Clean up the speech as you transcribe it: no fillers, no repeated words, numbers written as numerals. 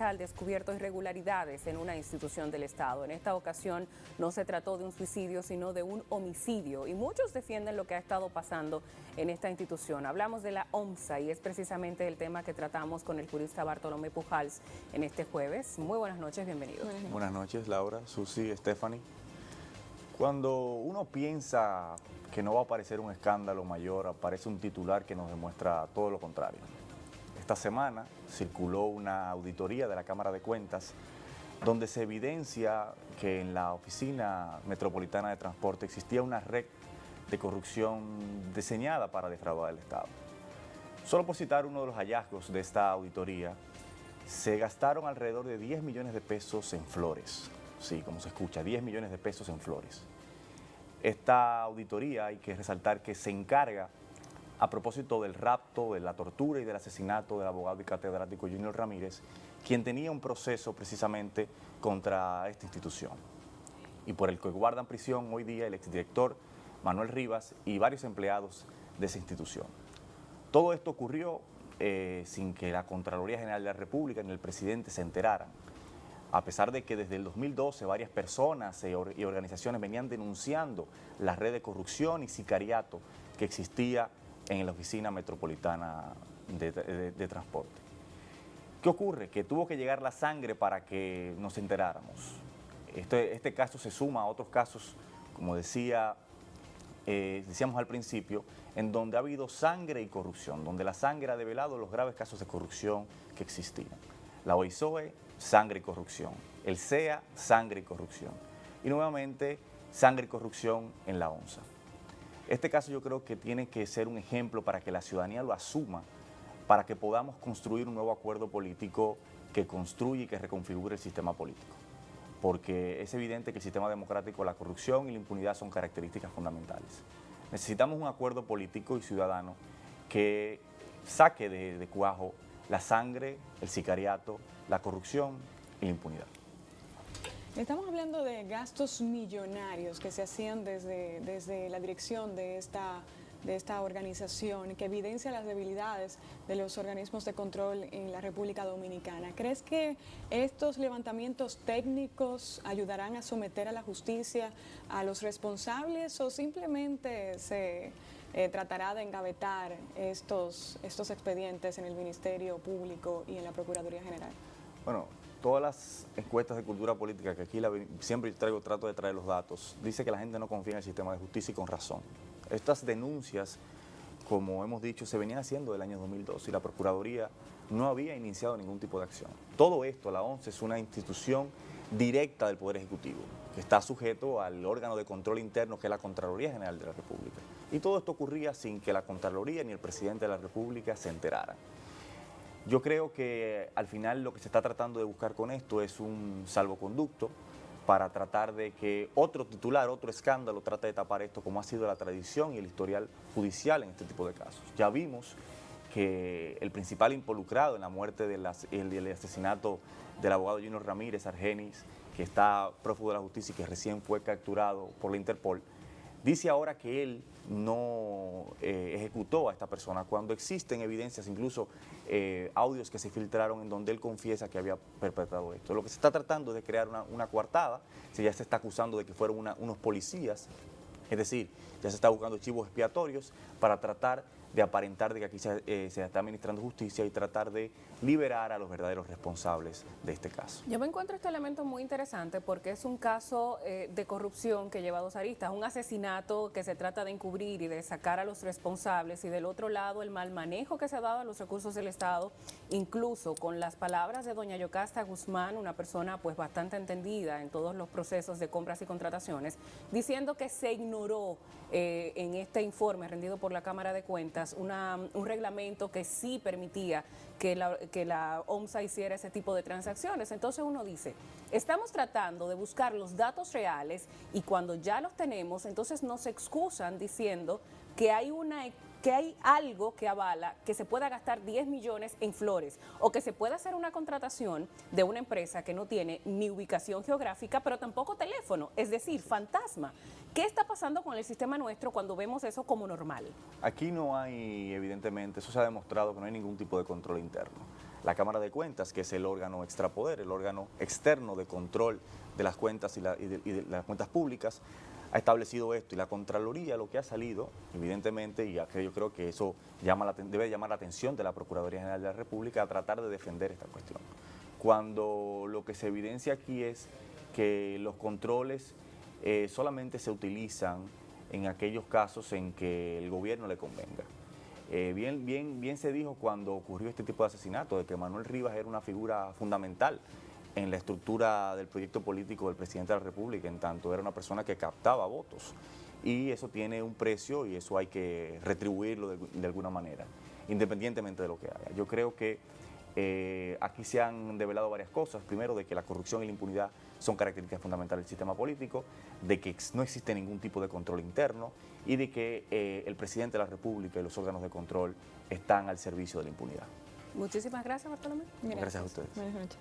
han descubierto irregularidades en una institución del Estado. En esta ocasión no se trató de un suicidio, sino de un homicidio, y muchos defienden lo que ha estado pasando en esta institución. Hablamos de la OMSA y es precisamente el tema que tratamos con el jurista Bartolomé Pujals en este jueves. Muy buenas noches, bienvenidos. Buenas noches, Laura, Susi, Stephanie. Cuando uno piensa que no va a aparecer un escándalo mayor, aparece un titular que nos demuestra todo lo contrario. Esta semana circuló una auditoría de la Cámara de Cuentas donde se evidencia que en la Oficina Metropolitana de Transporte existía una red de corrupción diseñada para defraudar al Estado. Solo por citar uno de los hallazgos de esta auditoría, se gastaron alrededor de 10 millones de pesos en flores. Sí, como se escucha, 10 millones de pesos en flores. Esta auditoría hay que resaltar que se encarga a propósito del rapto, de la tortura y del asesinato del abogado y catedrático Junior Ramírez, quien tenía un proceso precisamente contra esta institución y por el que guardan prisión hoy día el exdirector Manuel Rivas y varios empleados de esa institución. Todo esto ocurrió sin que la Contraloría General de la República ni el presidente se enteraran, a pesar de que desde el 2012 varias personas y organizaciones venían denunciando la red de corrupción y sicariato que existía en la Oficina Metropolitana de Transporte. ¿Qué ocurre? Que tuvo que llegar la sangre para que nos enteráramos. Este caso se suma a otros casos, como decíamos al principio, en donde ha habido sangre y corrupción, donde la sangre ha develado los graves casos de corrupción que existían. La OISOE, sangre y corrupción. El CEA, sangre y corrupción. Y nuevamente, sangre y corrupción en la ONSA. Este caso yo creo que tiene que ser un ejemplo para que la ciudadanía lo asuma, para que podamos construir un nuevo acuerdo político que construya y que reconfigure el sistema político. Porque es evidente que el sistema democrático, la corrupción y la impunidad son características fundamentales. Necesitamos un acuerdo político y ciudadano que saque de cuajo la sangre, el sicariato, la corrupción y la impunidad. Estamos hablando de gastos millonarios que se hacían desde la dirección de esta organización, que evidencia las debilidades de los organismos de control en la República Dominicana. ¿Crees que estos levantamientos técnicos ayudarán a someter a la justicia a los responsables o simplemente se tratará de engavetar estos expedientes en el Ministerio Público y en la Procuraduría General? Bueno, todas las encuestas de cultura política que aquí siempre trato de traer los datos, dice que la gente no confía en el sistema de justicia y con razón. Estas denuncias, como hemos dicho, se venían haciendo del año 2002 y la Procuraduría no había iniciado ningún tipo de acción. Todo esto, la ONCE, es una institución directa del Poder Ejecutivo, que está sujeto al órgano de control interno que es la Contraloría General de la República. Y todo esto ocurría sin que la Contraloría ni el presidente de la República se enteraran. Yo creo que al final lo que se está tratando de buscar con esto es un salvoconducto para tratar de que otro titular, otro escándalo trate de tapar esto, como ha sido la tradición y el historial judicial en este tipo de casos. Ya vimos que el principal involucrado en la muerte del asesinato del abogado Junior Ramírez, Argenis, que está prófugo de la justicia y que recién fue capturado por la Interpol, dice ahora que él no ejecutó a esta persona, cuando existen evidencias, incluso audios que se filtraron en donde él confiesa que había perpetrado esto. Lo que se está tratando es de crear una coartada, ya se está acusando de que fueron unos policías, es decir, ya se está buscando chivos expiatorios para tratar de aparentar de que aquí se está administrando justicia y tratar de liberar a los verdaderos responsables de este caso. Yo me encuentro este elemento muy interesante porque es un caso de corrupción que lleva dos aristas, un asesinato que se trata de encubrir y de sacar a los responsables, y del otro lado el mal manejo que se ha dado a los recursos del Estado, incluso con las palabras de doña Yocasta Guzmán, una persona pues bastante entendida en todos los procesos de compras y contrataciones, diciendo que se ignoró en este informe rendido por la Cámara de Cuentas un reglamento que sí permitía que la OMSA hiciera ese tipo de transacciones. Entonces uno dice, estamos tratando de buscar los datos reales y cuando ya los tenemos, entonces nos excusan diciendo que hay algo que avala que se pueda gastar 10 millones en flores o que se pueda hacer una contratación de una empresa que no tiene ni ubicación geográfica, pero tampoco teléfono, es decir, fantasma. ¿Qué está pasando con el sistema nuestro cuando vemos eso como normal? Aquí no hay, evidentemente, eso se ha demostrado que no hay ningún tipo de control interno. La Cámara de Cuentas, que es el órgano extrapoder, el órgano externo de control de las cuentas y de las cuentas públicas, ha establecido esto. Y la Contraloría, lo que ha salido, evidentemente, y yo creo que eso debe llamar la atención de la Procuraduría General de la República a tratar de defender esta cuestión. Cuando lo que se evidencia aquí es que los controles solamente se utilizan en aquellos casos en que el gobierno le convenga. Bien se dijo cuando ocurrió este tipo de asesinato, de que Manuel Rivas era una figura fundamental en la estructura del proyecto político del presidente de la República, en tanto era una persona que captaba votos. Y eso tiene un precio y eso hay que retribuirlo de alguna manera, independientemente de lo que haga. Yo creo que aquí se han develado varias cosas. Primero, de que la corrupción y la impunidad son características fundamentales del sistema político, de que no existe ningún tipo de control interno y de que el presidente de la República y los órganos de control están al servicio de la impunidad. Muchísimas gracias, Bartolomé. Gracias a ustedes. Buenas noches.